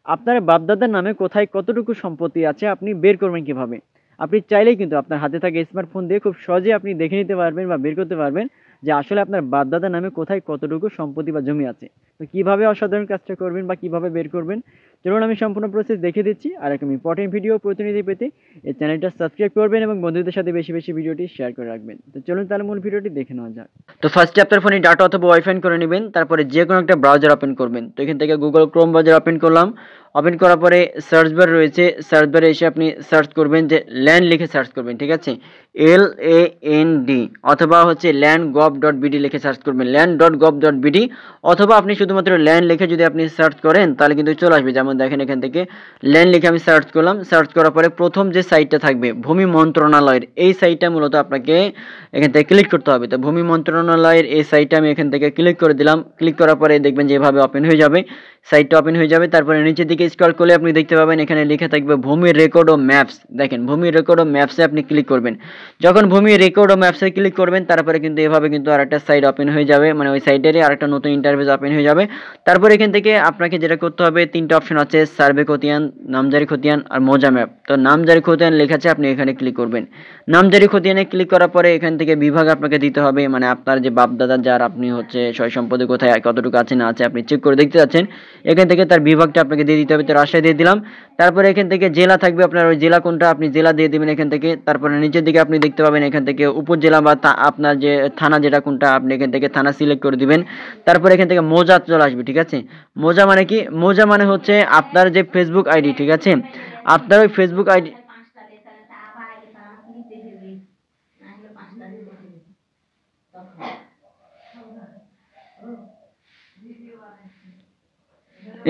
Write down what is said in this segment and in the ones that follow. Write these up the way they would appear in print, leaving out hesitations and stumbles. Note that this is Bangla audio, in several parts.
আপনার বাপ-দাদার নামে কোথায় কতটুকু সম্পত্তি আছে আপনি বের করবেন কিভাবে? আপনি চাইলেই কিন্তু আপনার হাতে থাকা স্মার্টফোন দিয়ে খুব সহজেই আপনি দেখে নিতে পারবেন বা বের করতে পারবেন যে আসলে আপনার বাপ-দাদার নামে কোথায় কতটুকু সম্পত্তি বা জমি আছে। তো কিভাবে অসাধারণ কাজটা করবেন বা কিভাবে বের করবেন? চলুন আমি সম্পূর্ণ প্রসেস দেখিয়ে দিচ্ছি। আর এরকম ইম্পোর্টেন্ট ভিডিও প্রতিনিধি পেতে এই চ্যানেলটা সাবস্ক্রাইব করবেন এবং বন্ধুদের সাথে বেশি, বেশি ভিডিওটি শেয়ার করে রাখবেন। তো চলুন তাহলে মূল ভিডিওটি দেখে নেওয়া যাক। তো ফার্স্টে আপনার ফোনে ডাটা অথবা ওয়াইফাই করে নেবেন। তারপরে যেকোনো একটা ব্রাউজার ওপেন করবেন। তো এখান থেকে Google Chrome ব্রাউজার ওপেন করলাম। ওপেন করার পরে সার্চ বার রয়েছে, সার্চ বারে এসে আপনি সার্চ করবেন যে ল্যান্ড লিখে সার্চ করবেন, ঠিক আছে? LAND অথবা হচ্ছে land.gov.bd লিখে সার্চ করবেন, land.gov.bd অথবা আপনি শুধুমাত্র ল্যান্ড লিখে যদি আপনি সার্চ করেন তাহলে কিন্তু চলে আসবে। যেমন দেখেন এখান থেকে ল্যান্ড লিখে আমি সার্চ করলাম, সার্চ করার পরে প্রথম যে সাইটটা থাকবে ভূমি মন্ত্রণালয়ের, এই সাইটটা মূলত আপনাকে এখান থেকে ক্লিক করতে হবে। তো ভূমি মন্ত্রণালয়ের এই সাইটটা আমি এখান থেকে ক্লিক করে দিলাম। ক্লিক করার পরে দেখবেন যে এভাবে ওপেন হয়ে যাবে, সাইটটা ওপেন হয়ে যাবে। তারপরে নিচের দিকে স্ক্রল করলে আপনি দেখতে পাবেন এখানে লেখা থাকবে ভূমি রেকর্ড ও ম্যাপস। দেখেন ভূমি রেকর্ড ও ম্যাপসে আপনি ক্লিক করবেন। যখন ভূমি রেকর্ড ও ম্যাপসে ক্লিক করবেন তারপরে কিন্তু এভাবে কিন্তু আরেকটা সাইট ওপেন হয়ে যাবে, মানে ওই সাইটেরই আরেকটা নতুন ইন্টারফেস ওপেন হয়ে যাবে। তারপরে এখান থেকে আপনাকে যেটা করতে হবে, তিনটা অপশন আছে, সার্ভে খতিয়ান, নামজারি খতিয়ান আর মৌজা ম্যাপ। তো নামজারি খতিয়ান লেখা আছে, আপনি এখানে ক্লিক করবেন। নামজারি খতিয়ানে ক্লিক করার পরে এখান থেকে বিভাগ আপনাকে দিতে হবে, মানে আপনার যে বাপদাদা যার আপনি হচ্ছে সয় সম্পত্তি কোথায় কতটুকু আছে না আছে আপনি চেক করে দেখতে যাচ্ছেন, এখান থেকে তার বিভাগটা আপনাকে দিয়ে দিতে হবে। তো রাজশাহী দিয়ে দিলাম। তারপরে এখান থেকে জেলা থাকবে, আপনার ওই জেলা কোনটা আপনি জেলা দিয়ে দিবেন এখান থেকে। তারপরে নিচের দিকে আপনি দেখতে পাবেন এখান থেকে উপজেলা বা আপনার যে থানা যেটা কোনটা আপনি এখান থেকে থানা সিলেক্ট করে দিবেন। তারপরে এখান থেকে মৌজা চলে আসবে, ঠিক আছে? মৌজা মানে কি? মৌজা মানে হচ্ছে আপনার যে ফেসবুক আইডি, ঠিক আছে? আপনার ওই ফেসবুক আইডি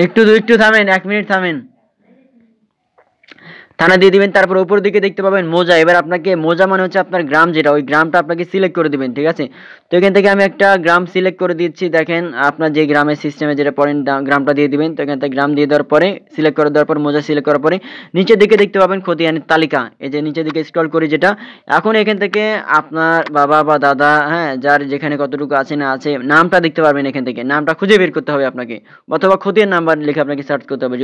একটু থামেন, 1 মিনিট থামেন। থানা দিয়ে দিবেন। তারপর উপর দিকে দেখতে পাবেন মৌজা। এবার আপনাকে মৌজা মানে হচ্ছে আপনার গ্রাম যেটা, ওই গ্রামটা আপনাকে সিলেক্ট করে দিবেন, ঠিক আছে? তো এখান থেকে আমি একটা গ্রাম সিলেক্ট করে দিচ্ছি। দেখেন আপনার যে গ্রামের সিস্টেমে যেটা পড়েন গ্রামটা দিয়ে দিবেন। তো এখান থেকে গ্রাম দিয়ে দেওয়ার পরে সিলেক্ট করে দেওয়ার পর মৌজা সিলেক্ট করার পরে নিচের দিকে দেখতে পাবেন খতিয়ানের তালিকা। এই যে নিচের দিকে স্ক্রল করি যেটা, এখন এখান থেকে আপনার বাবা বা দাদা, হ্যাঁ, যার যেখানে কতটুকু আছে না আছে নামটা দেখতে পারবেন। এখান থেকে নামটা খুঁজে বের করতে হবে আপনাকে, অথবা খতিয়ান নাম্বার লিখে আপনাকে সার্চ করতে হবে।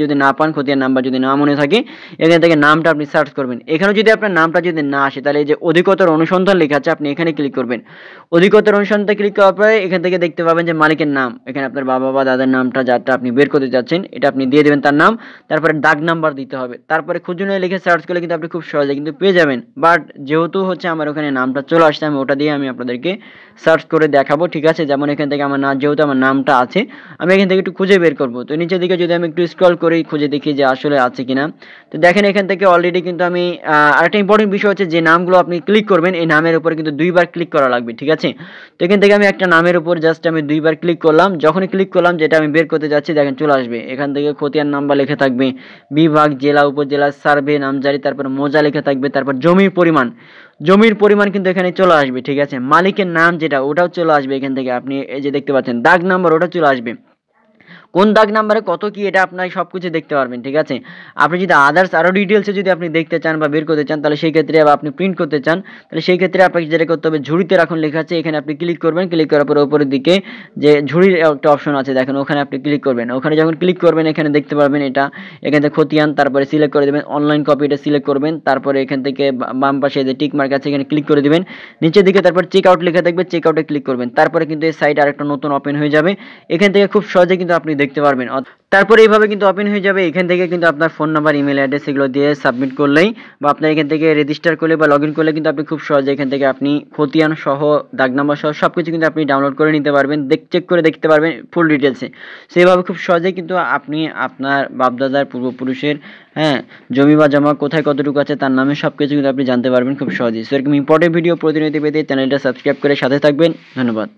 যদি না পান, খতিয়ান নাম্বার যদি না মনে থাকে, এখান থেকে নামটা আপনি সার্চ করবেন। এখানে যদি আপনার নামটা যদি না আসে তাহলে এই যে অধিকতর অনুসন্ধান লেখা আছে, আপনি এখানে ক্লিক করবেন। অধিকতর অনুসন্ধানে ক্লিক করার পরে এখান থেকে দেখতে পাবেন যে মালিকের নাম, এখানে আপনার বাবা বা দাদার নামটা যারটা আপনি বের করতে যাচ্ছেন এটা আপনি দিয়ে দেবেন তার নাম। তারপরে দাগ নাম্বার দিতে হবে। তারপরে খুঁজে লিখে সার্চ করলে কিন্তু আপনি খুব সহজে কিন্তু পেয়ে যাবেন। বাট যেহেতু হচ্ছে আমার ওখানে নামটা চলে আসছে, আমি ওটা দিয়ে আমি আপনাদেরকে সার্চ করে দেখাবো, ঠিক আছে? যেমন এখান থেকে আমার যেহেতু আমার নামটা আছে, আমি এখান থেকে একটু খুঁজে বের করবো। তো নিচের দিকে যদি আমি একটু স্ক্রল করি, খুঁজে দেখি যে আসলে আছে কিনা। তো দেখেন এখান থেকে অলরেডি কিন্তু আমি আরেকটা ইম্পর্টেন্ট বিষয় হচ্ছে যে নামগুলো আপনি ক্লিক করবেন এই নামের উপরে কিন্তু 2বার ক্লিক করা লাগবে, ঠিক আছে? তো এখান থেকে আমি একটা নামের উপর জাস্ট আমি 2বার ক্লিক করলাম। যখনই ক্লিক করলাম যেটা আমি বের করতে যাচ্ছি দেখেন চলে আসবে। এখান থেকে খতিয়ান নাম্বার লেখা থাকবে, বিভাগ, জেলা, উপজেলা, সার্ভে, নামজারি, তারপর মৌজা লেখা থাকবে, তারপর জমির পরিমাণ কিন্তু এখানে চলে আসবে, ঠিক আছে? মালিকের নাম যেটা ওটাও চলে আসবে। এখান থেকে আপনি এই যে দেখতে পাচ্ছেন দাগ নাম্বার, ওটা চলে আসবে। কোন দাগ নাম্বারে কত কি এটা আপনার সবকিছু দেখতে পারবেন, ঠিক আছে? আপনি যদি আদার্স আরও ডিটেলসে যদি আপনি দেখতে চান বা বের করতে চান তাহলে সেই ক্ষেত্রে, বা আপনি প্রিন্ট করতে চান তাহলে সেই ক্ষেত্রে আপনাকে যেটা করতে হবে, ঝুড়িতে রাখুন লেখা আছে, এখানে আপনি ক্লিক করবেন। ক্লিক করার পরে উপরের দিকে যে ঝুড়ির একটা অপশন আছে দেখেন, ওখানে আপনি ক্লিক করবেন। ওখানে যখন ক্লিক করবেন এখানে দেখতে পারবেন এটা, এখান থেকে খতিয়ান, তারপরে সিলেক্ট করে দেবেন অনলাইন কপি, এটা সিলেক্ট করবেন। তারপরে এখান থেকে বাম পাশে যে টিক মার্ক আছে এখানে ক্লিক করে দিবেন। নিচের দিকে তারপর চেক আউট লেখা থাকবে, চেক আউটে ক্লিক করবেন। তারপরে কিন্তু এই সাইট আরেকটা নতুন ওপেন হয়ে যাবে। এখান থেকে খুব সহজে কিন্তু আপনি দেখতে পারবেন। তারপরে এইভাবে কিন্তু ওপেন হয়ে যাবে। এখান থেকে কিন্তু আপনার ফোন নাম্বার, ইমেল অ্যাড্রেস এগুলো দিয়ে সাবমিট করলেই বা আপনার এখান থেকে রেজিস্টার করলে বা লগ ইন করলে কিন্তু আপনি খুব সহজে এখান থেকে আপনি খতিয়ান সহ, দাগ নাম্বার সহ সব কিছু কিন্তু আপনি ডাউনলোড করে নিতে পারবেন, চেক করে দেখতে পারবেন ফুল ডিটেলসে। সেইভাবে খুব সহজেই কিন্তু আপনি আপনার বাপদাদার পূর্বপুরুষের, হ্যাঁ, জমি বা জমা কোথায় কতটুকু আছে তার নামে সব কিছু কিন্তু আপনি জানতে পারবেন খুব সহজেই। সো এরকম ইম্পর্টেন্ট ভিডিও প্রতিনিয়ত পেতে চ্যানেলটা সাবস্ক্রাইব করে সাথে থাকবেন। ধন্যবাদ।